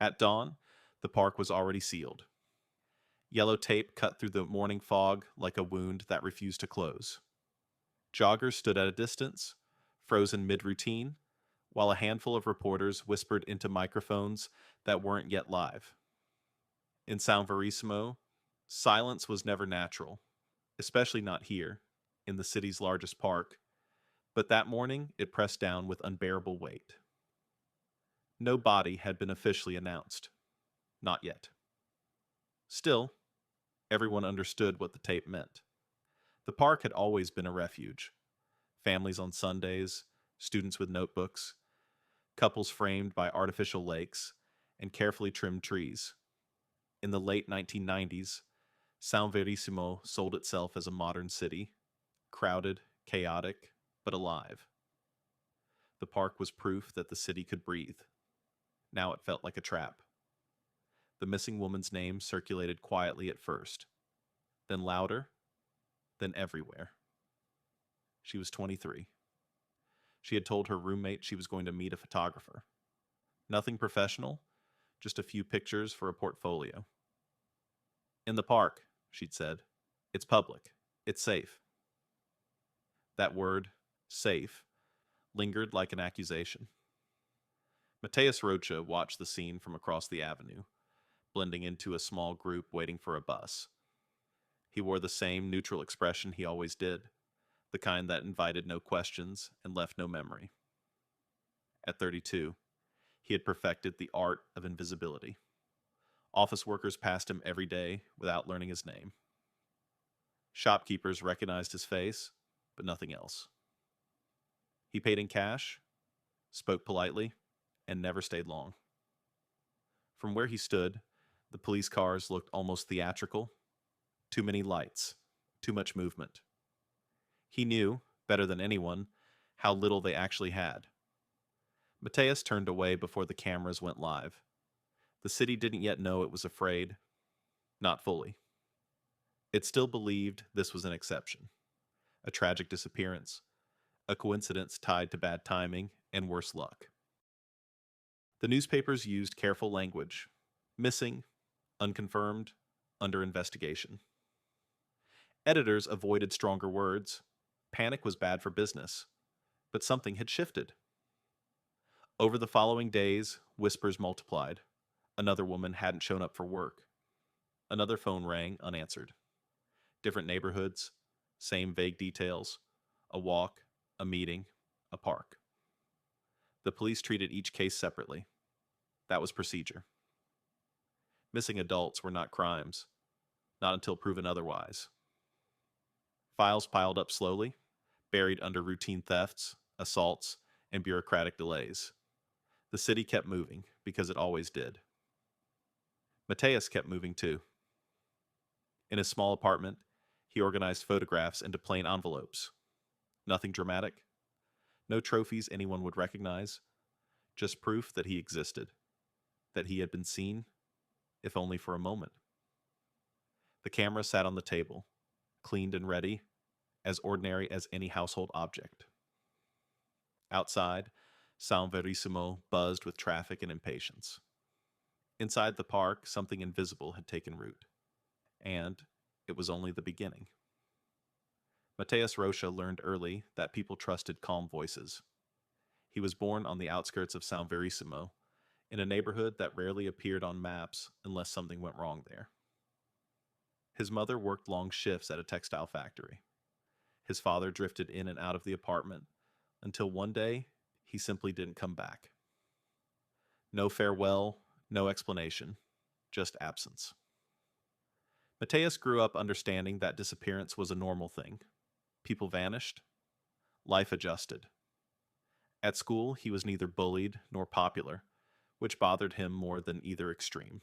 At dawn, the park was already sealed. Yellow tape cut through the morning fog like a wound that refused to close. Joggers stood at a distance, frozen mid-routine, while a handful of reporters whispered into microphones that weren't yet live. In São Veríssimo, silence was never natural, especially not here, in the city's largest park, but that morning it pressed down with unbearable weight. No body had been officially announced. Not yet. Still, everyone understood what the tape meant. The park had always been a refuge. Families on Sundays, students with notebooks, couples framed by artificial lakes, and carefully trimmed trees. In the late 1990s, São Veríssimo sold itself as a modern city, crowded, chaotic, but alive. The park was proof that the city could breathe. Now it felt like a trap. The missing woman's name circulated quietly at first, then louder, then everywhere. She was 23. She had told her roommate she was going to meet a photographer. Nothing professional, just a few pictures for a portfolio. In the park, she'd said. It's public. It's safe. That word, safe, lingered like an accusation. Mateus Rocha watched the scene from across the avenue, blending into a small group waiting for a bus. He wore the same neutral expression he always did, the kind that invited no questions and left no memory. At 32, he had perfected the art of invisibility. Office workers passed him every day without learning his name. Shopkeepers recognized his face, but nothing else. He paid in cash, spoke politely, and never stayed long. From where he stood, the police cars looked almost theatrical. Too many lights, too much movement. He knew, better than anyone, how little they actually had. Mateus turned away before the cameras went live. The city didn't yet know it was afraid. Not fully. It still believed this was an exception. A tragic disappearance. A coincidence tied to bad timing and worse luck. The newspapers used careful language. Missing, unconfirmed, under investigation. Editors avoided stronger words. Panic was bad for business. But something had shifted. Over the following days, whispers multiplied. Another woman hadn't shown up for work. Another phone rang unanswered. Different neighborhoods, same vague details. A walk, a meeting, a park. The police treated each case separately. That was procedure. Missing adults were not crimes, not until proven otherwise. Files piled up slowly, buried under routine thefts, assaults, and bureaucratic delays. The city kept moving, because it always did. Mateus kept moving too. In his small apartment, he organized photographs into plain envelopes. Nothing dramatic. No trophies anyone would recognize. Just proof that he existed. That he had been seen, if only for a moment. The camera sat on the table, cleaned and ready, as ordinary as any household object. Outside, São Veríssimo buzzed with traffic and impatience. Inside the park, something invisible had taken root. And it was only the beginning. Mateus Rocha learned early that people trusted calm voices. He was born on the outskirts of São Veríssimo, in a neighborhood that rarely appeared on maps unless something went wrong there. His mother worked long shifts at a textile factory. His father drifted in and out of the apartment until one day he simply didn't come back. No farewell, no explanation, just absence. Mateus grew up understanding that disappearance was a normal thing. People vanished. Life adjusted. At school, he was neither bullied nor popular, which bothered him more than either extreme.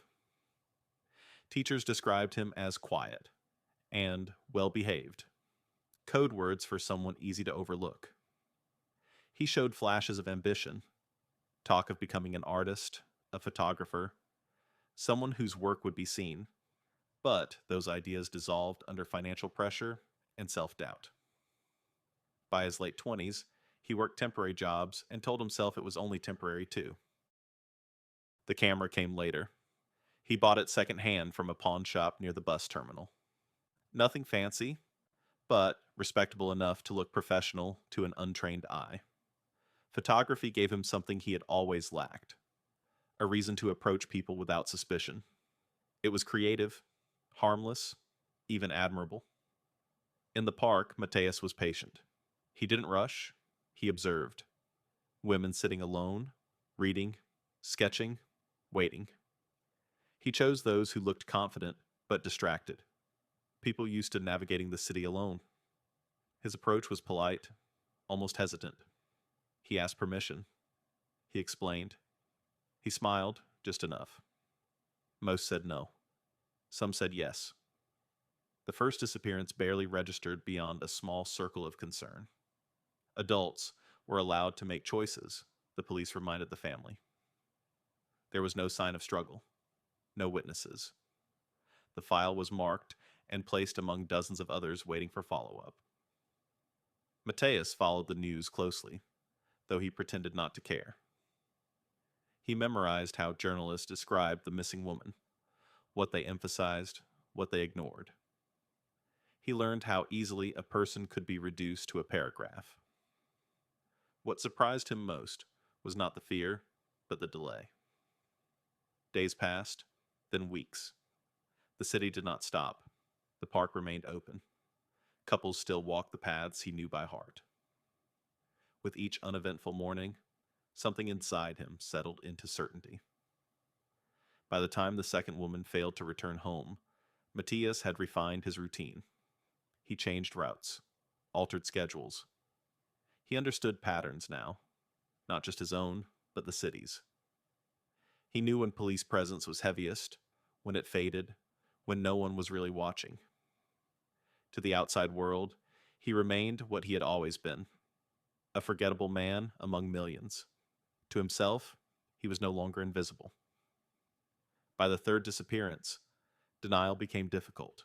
Teachers described him as quiet and well-behaved, code words for someone easy to overlook. He showed flashes of ambition, talk of becoming an artist, a photographer, someone whose work would be seen, but those ideas dissolved under financial pressure and self-doubt. By his late 20s, he worked temporary jobs and told himself it was only temporary too. The camera came later. He bought it secondhand from a pawn shop near the bus terminal. Nothing fancy, but respectable enough to look professional to an untrained eye. Photography gave him something he had always lacked, a reason to approach people without suspicion. It was creative, harmless, even admirable. In the park, Mateus was patient. He didn't rush, he observed. Women sitting alone, reading, sketching, waiting. He chose those who looked confident but distracted. People used to navigating the city alone. His approach was polite, almost hesitant. He asked permission. He explained. He smiled, just enough. Most said no. Some said yes. The first disappearance barely registered beyond a small circle of concern. Adults were allowed to make choices, the police reminded the family. There was no sign of struggle, no witnesses. The file was marked and placed among dozens of others waiting for follow-up. Mateus followed the news closely, though he pretended not to care. He memorized how journalists described the missing woman, what they emphasized, what they ignored. He learned how easily a person could be reduced to a paragraph. What surprised him most was not the fear, but the delay. Days passed, then weeks. The city did not stop. The park remained open. Couples still walked the paths he knew by heart. With each uneventful morning, something inside him settled into certainty. By the time the second woman failed to return home, Matias had refined his routine. He changed routes, altered schedules. He understood patterns now, not just his own, but the city's. He knew when police presence was heaviest, when it faded, when no one was really watching. To the outside world, he remained what he had always been, a forgettable man among millions. To himself, he was no longer invisible. By the third disappearance, denial became difficult.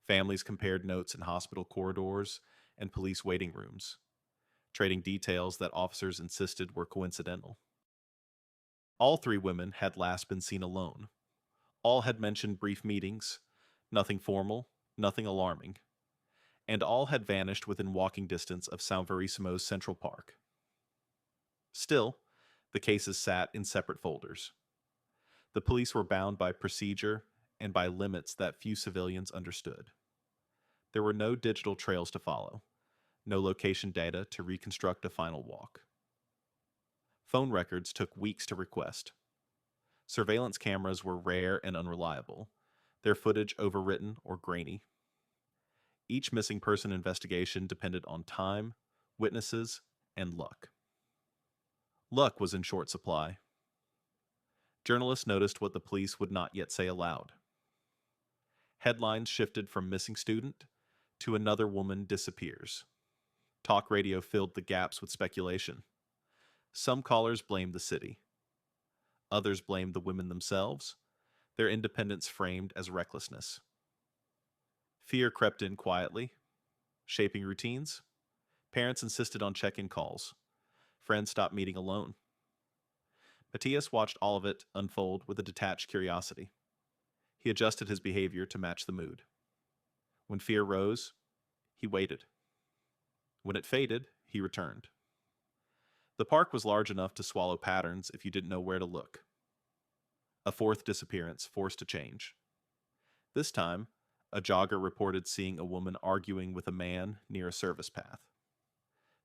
Families compared notes in hospital corridors and police waiting rooms, trading details that officers insisted were coincidental. All three women had last been seen alone. All had mentioned brief meetings, nothing formal, nothing alarming, and all had vanished within walking distance of São Veríssimo's Central Park. Still, the cases sat in separate folders. The police were bound by procedure and by limits that few civilians understood. There were no digital trails to follow, no location data to reconstruct a final walk. Phone records took weeks to request. Surveillance cameras were rare and unreliable, their footage overwritten or grainy. Each missing person investigation depended on time, witnesses, and luck. Luck was in short supply. Journalists noticed what the police would not yet say aloud. Headlines shifted from missing student to another woman disappears. Talk radio filled the gaps with speculation. Some callers blamed the city. Others blamed the women themselves, their independence framed as recklessness. Fear crept in quietly, shaping routines. Parents insisted on check-in calls. Friends stopped meeting alone. Matias watched all of it unfold with a detached curiosity. He adjusted his behavior to match the mood. When fear rose, he waited. When it faded, he returned. The park was large enough to swallow patterns if you didn't know where to look. A fourth disappearance forced a change. This time, a jogger reported seeing a woman arguing with a man near a service path.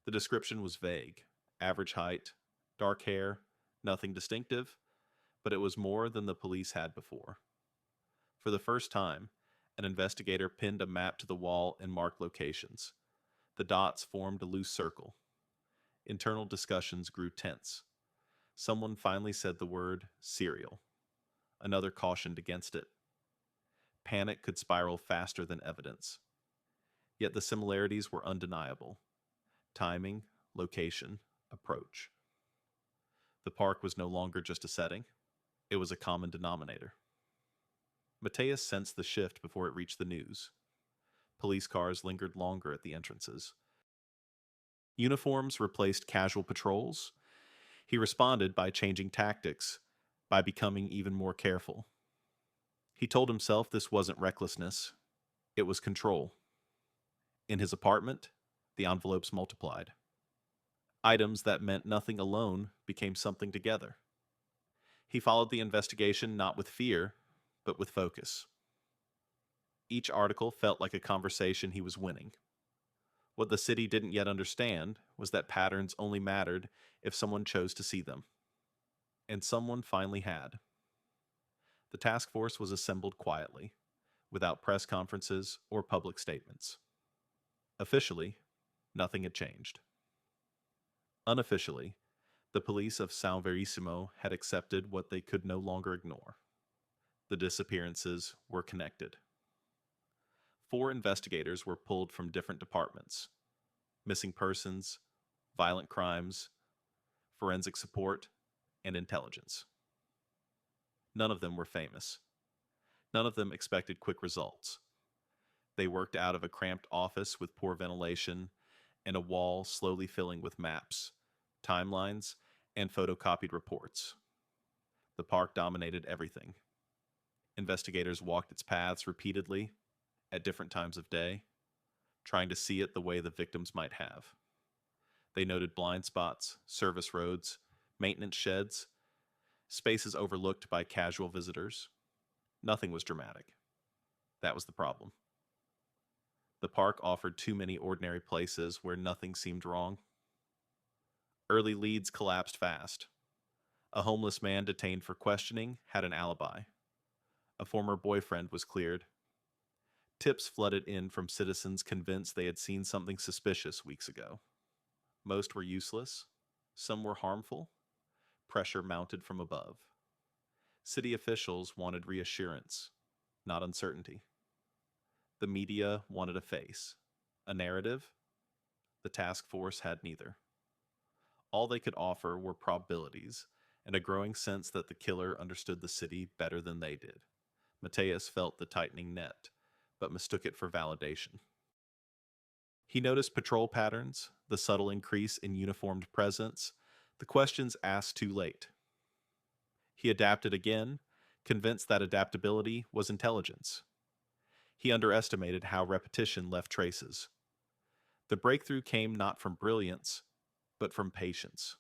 The description was vague: average height, dark hair, nothing distinctive, but it was more than the police had before. For the first time, an investigator pinned a map to the wall and marked locations. The dots formed a loose circle. Internal discussions grew tense. Someone finally said the word serial. Another cautioned against it. Panic could spiral faster than evidence. Yet the similarities were undeniable. Timing, location, approach. The park was no longer just a setting. It was a common denominator. Mateus sensed the shift before it reached the news. Police cars lingered longer at the entrances. Uniforms replaced casual patrols. He responded by changing tactics, by becoming even more careful. He told himself this wasn't recklessness, it was control. In his apartment, the envelopes multiplied. Items that meant nothing alone became something together. He followed the investigation not with fear, but with focus. Each article felt like a conversation he was winning. What the city didn't yet understand was that patterns only mattered if someone chose to see them. And someone finally had. The task force was assembled quietly, without press conferences or public statements. Officially, nothing had changed. Unofficially, the police of São Veríssimo had accepted what they could no longer ignore. The disappearances were connected. 4 investigators were pulled from different departments: missing persons, violent crimes, forensic support, and intelligence. None of them were famous. None of them expected quick results. They worked out of a cramped office with poor ventilation and a wall slowly filling with maps, timelines, and photocopied reports. The park dominated everything. Investigators walked its paths repeatedly, at different times of day, trying to see it the way the victims might have. They noted blind spots, service roads, maintenance sheds, spaces overlooked by casual visitors. Nothing was dramatic. That was the problem. The park offered too many ordinary places where nothing seemed wrong. Early leads collapsed fast. A homeless man detained for questioning had an alibi. A former boyfriend was cleared. Tips flooded in from citizens convinced they had seen something suspicious weeks ago. Most were useless. Some were harmful. Pressure mounted from above. City officials wanted reassurance, not uncertainty. The media wanted a face, a narrative. The task force had neither. All they could offer were probabilities and a growing sense that the killer understood the city better than they did. Mateus felt the tightening net, but mistook it for validation. He noticed patrol patterns, the subtle increase in uniformed presence, the questions asked too late. He adapted again, convinced that adaptability was intelligence. He underestimated how repetition left traces. The breakthrough came not from brilliance, but from patience.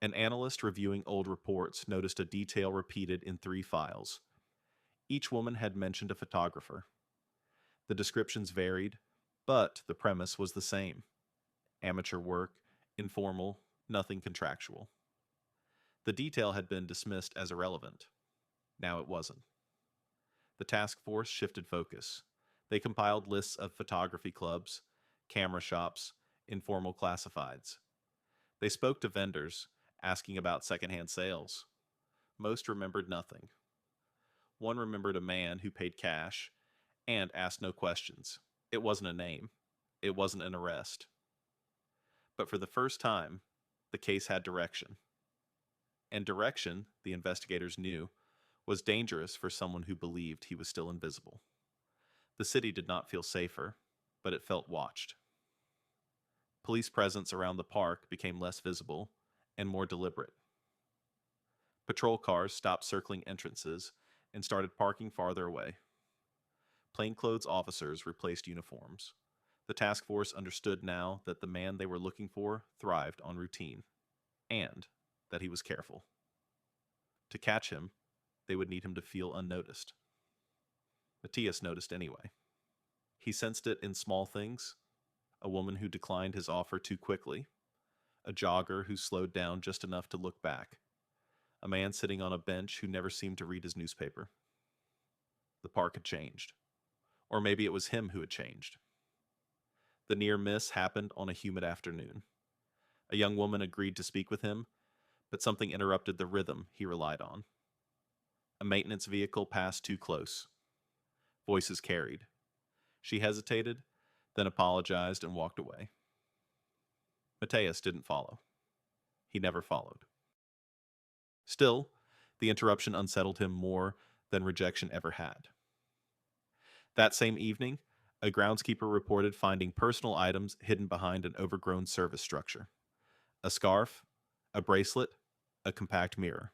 An analyst reviewing old reports noticed a detail repeated in 3 files. Each woman had mentioned a photographer. The descriptions varied, but the premise was the same. Amateur work, informal, nothing contractual. The detail had been dismissed as irrelevant. Now it wasn't. The task force shifted focus. They compiled lists of photography clubs, camera shops, informal classifieds. They spoke to vendors, asking about secondhand sales. Most remembered nothing. One remembered a man who paid cash and asked no questions. It wasn't a name. It wasn't an arrest. But for the first time, the case had direction. And direction, the investigators knew, was dangerous for someone who believed he was still invisible. The city did not feel safer, but it felt watched. Police presence around the park became less visible and more deliberate. Patrol cars stopped circling entrances and started parking farther away. Plainclothes officers replaced uniforms. The task force understood now that the man they were looking for thrived on routine, and that he was careful. To catch him, they would need him to feel unnoticed. Matthias noticed anyway. He sensed it in small things: a woman who declined his offer too quickly, a jogger who slowed down just enough to look back, a man sitting on a bench who never seemed to read his newspaper. The park had changed. Or maybe it was him who had changed. The near miss happened on a humid afternoon. A young woman agreed to speak with him, but something interrupted the rhythm he relied on. A maintenance vehicle passed too close. Voices carried. She hesitated, then apologized and walked away. Mateus didn't follow. He never followed. Still, the interruption unsettled him more than rejection ever had. That same evening, a groundskeeper reported finding personal items hidden behind an overgrown service structure. A scarf, a bracelet, a compact mirror.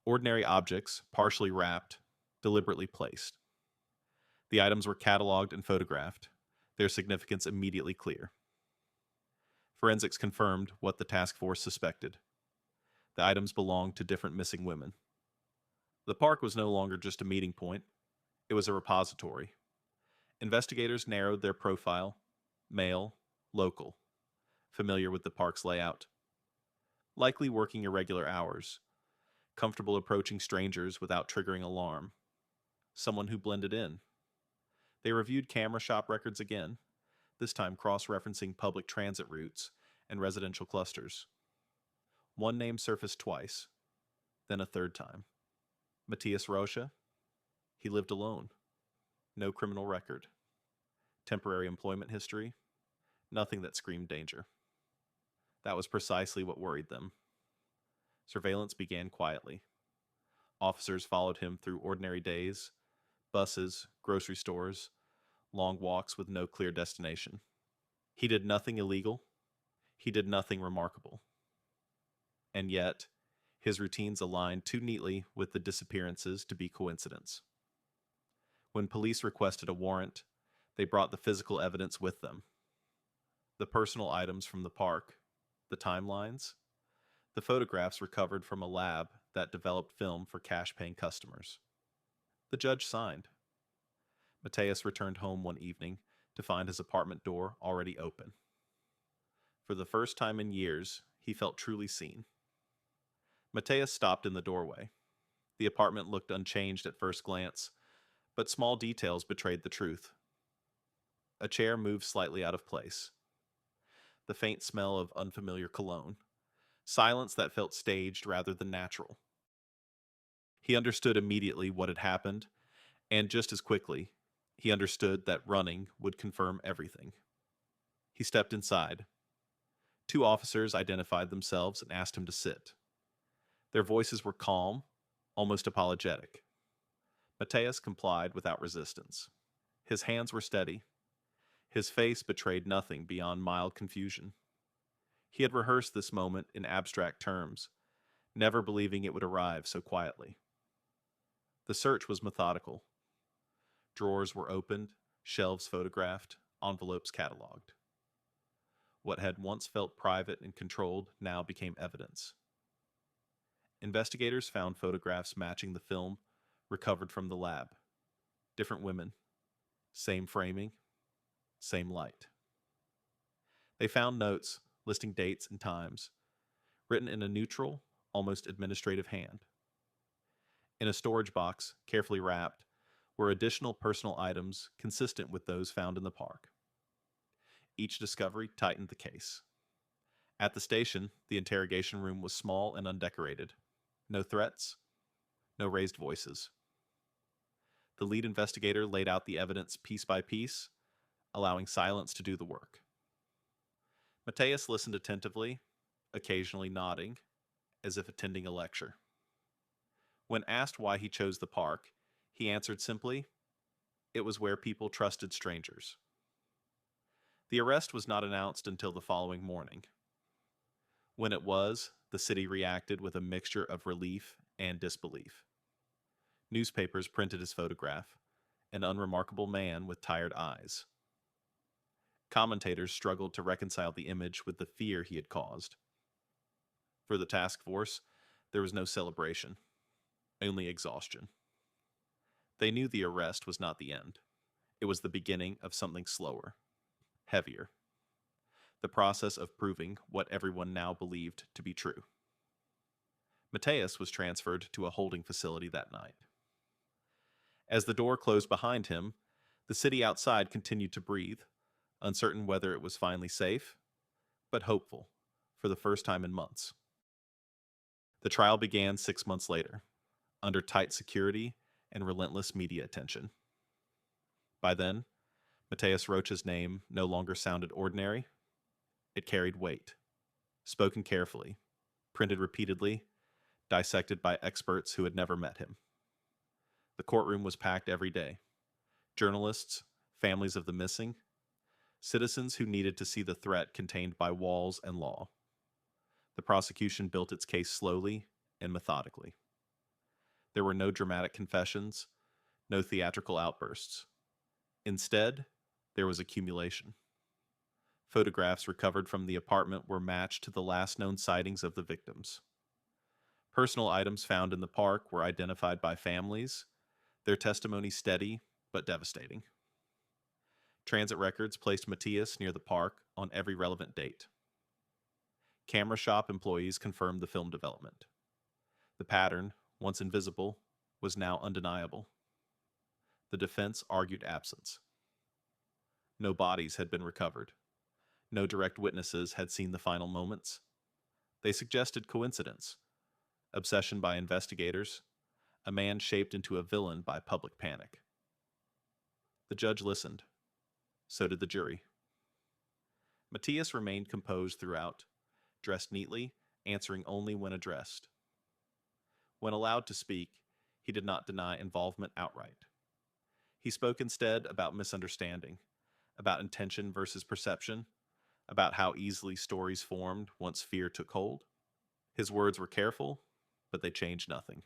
Ordinary objects, partially wrapped, deliberately placed. The items were cataloged and photographed, their significance immediately clear. Forensics confirmed what the task force suspected. The items belonged to different missing women. The park was no longer just a meeting point, it was a repository. Investigators narrowed their profile: male, local, familiar with the park's layout, likely working irregular hours, comfortable approaching strangers without triggering alarm, someone who blended in. They reviewed camera shop records again, this time cross-referencing public transit routes and residential clusters. One name surfaced twice, then a third time. Matias Rocha. He lived alone. No criminal record. Temporary employment history. Nothing that screamed danger. That was precisely what worried them. Surveillance began quietly. Officers followed him through ordinary days, buses, grocery stores, long walks with no clear destination. He did nothing illegal. He did nothing remarkable. And yet, his routines aligned too neatly with the disappearances to be coincidence. When police requested a warrant, they brought the physical evidence with them. The personal items from the park, the timelines, the photographs recovered from a lab that developed film for cash-paying customers. The judge signed. Mateus returned home one evening to find his apartment door already open. For the first time in years, he felt truly seen. Mateus stopped in the doorway. The apartment looked unchanged at first glance, but small details betrayed the truth. A chair moved slightly out of place. The faint smell of unfamiliar cologne. Silence that felt staged rather than natural. He understood immediately what had happened, and just as quickly, he understood that running would confirm everything. He stepped inside. Two officers identified themselves and asked him to sit. Their voices were calm, almost apologetic. Mateus complied without resistance. His hands were steady. His face betrayed nothing beyond mild confusion. He had rehearsed this moment in abstract terms, never believing it would arrive so quietly. The search was methodical. Drawers were opened, shelves photographed, envelopes cataloged. What had once felt private and controlled now became evidence. Investigators found photographs matching the film recovered from the lab. Different women, same framing, same light. They found notes listing dates and times, written in a neutral, almost administrative hand. In a storage box, carefully wrapped, were additional personal items consistent with those found in the park. Each discovery tightened the case. At the station, the interrogation room was small and undecorated. No threats, no raised voices. The lead investigator laid out the evidence piece by piece, allowing silence to do the work. Mateus listened attentively, occasionally nodding, as if attending a lecture. When asked why he chose the park, he answered simply, "It was where people trusted strangers." The arrest was not announced until the following morning. When it was, the city reacted with a mixture of relief and disbelief. Newspapers printed his photograph, an unremarkable man with tired eyes. Commentators struggled to reconcile the image with the fear he had caused. For the task force, there was no celebration, only exhaustion. They knew the arrest was not the end. It was the beginning of something slower, heavier. The process of proving what everyone now believed to be true. Mateus was transferred to a holding facility that night. As the door closed behind him, the city outside continued to breathe, uncertain whether it was finally safe, but hopeful, for the first time in months. The trial began 6 months later, under tight security and relentless media attention. By then, Mateus Rocha's name no longer sounded ordinary. It carried weight, spoken carefully, printed repeatedly, dissected by experts who had never met him. The courtroom was packed every day. Journalists, families of the missing, citizens who needed to see the threat contained by walls and law. The prosecution built its case slowly and methodically. There were no dramatic confessions, no theatrical outbursts. Instead, there was accumulation. Photographs recovered from the apartment were matched to the last known sightings of the victims. Personal items found in the park were identified by families, their testimony steady but devastating. Transit records placed Matthias near the park on every relevant date. Camera shop employees confirmed the film development. The pattern, once invisible, was now undeniable. The defense argued absence. No bodies had been recovered. No direct witnesses had seen the final moments. They suggested coincidence, obsession by investigators, a man shaped into a villain by public panic. The judge listened. So did the jury. Matthias remained composed throughout, dressed neatly, answering only when addressed. When allowed to speak, he did not deny involvement outright. He spoke instead about misunderstanding, about intention versus perception, about how easily stories formed once fear took hold. His words were careful, but they changed nothing.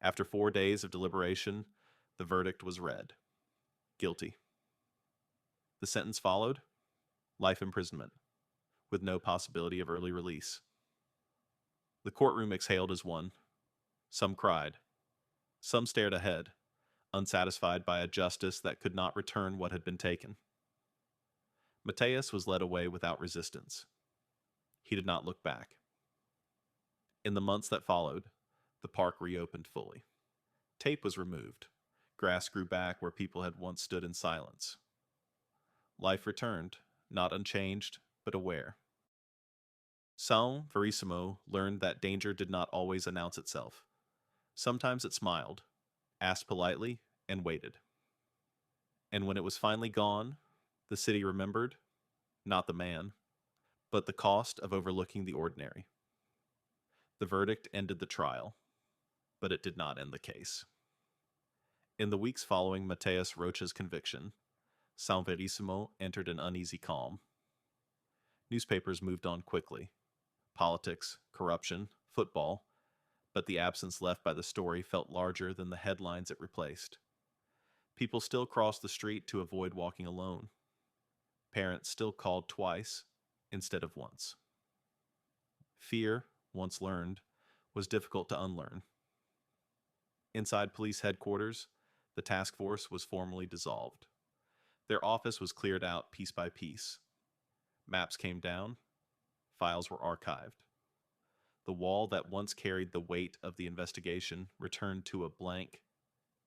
After 4 days of deliberation, the verdict was read. Guilty. The sentence followed: life imprisonment, with no possibility of early release. The courtroom exhaled as one. Some cried. Some stared ahead, unsatisfied by a justice that could not return what had been taken. Matthias was led away without resistance. He did not look back. In the months that followed, the park reopened fully. Tape was removed. Grass grew back where people had once stood in silence. Life returned, not unchanged, but aware. São Veríssimo learned that danger did not always announce itself. Sometimes it smiled, asked politely, and waited. And when it was finally gone, the city remembered, not the man, but the cost of overlooking the ordinary. The verdict ended the trial, but it did not end the case. In the weeks following Mateus Rocha's conviction, São Veríssimo entered an uneasy calm. Newspapers moved on quickly. Politics, corruption, football, but the absence left by the story felt larger than the headlines it replaced. People still crossed the street to avoid walking alone. Parents still called twice instead of once. Fear, once learned, was difficult to unlearn. Inside police headquarters, the task force was formally dissolved. Their office was cleared out piece by piece. Maps came down. Files were archived. The wall that once carried the weight of the investigation returned to a blank,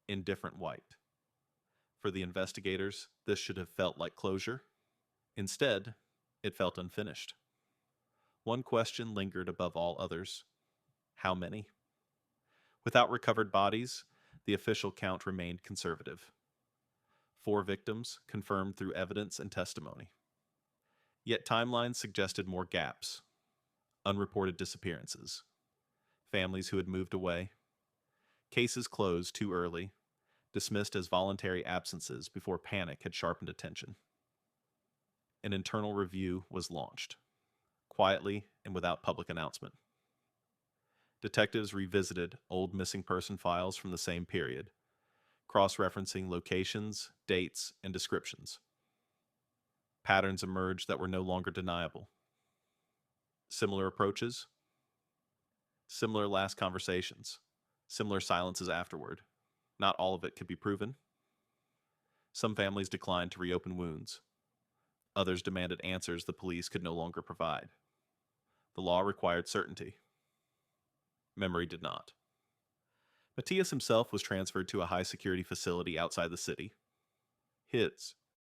indifferent white. For the investigators, this should have felt like closure. Instead, it felt unfinished. One question lingered above all others. How many? Without recovered bodies, the official count remained conservative. 4 victims confirmed through evidence and testimony. Yet timelines suggested more gaps. Unreported disappearances. Families who had moved away. Cases closed too early, dismissed as voluntary absences before panic had sharpened attention. An internal review was launched, quietly and without public announcement. Detectives revisited old missing person files from the same period, cross-referencing locations, dates, and descriptions. Patterns emerged that were no longer deniable. Similar approaches, similar last conversations, similar silences afterward. Not all of it could be proven. Some families declined to reopen wounds. Others demanded answers the police could no longer provide. The law required certainty. Memory did not. Matthias himself was transferred to a high-security facility outside the city. His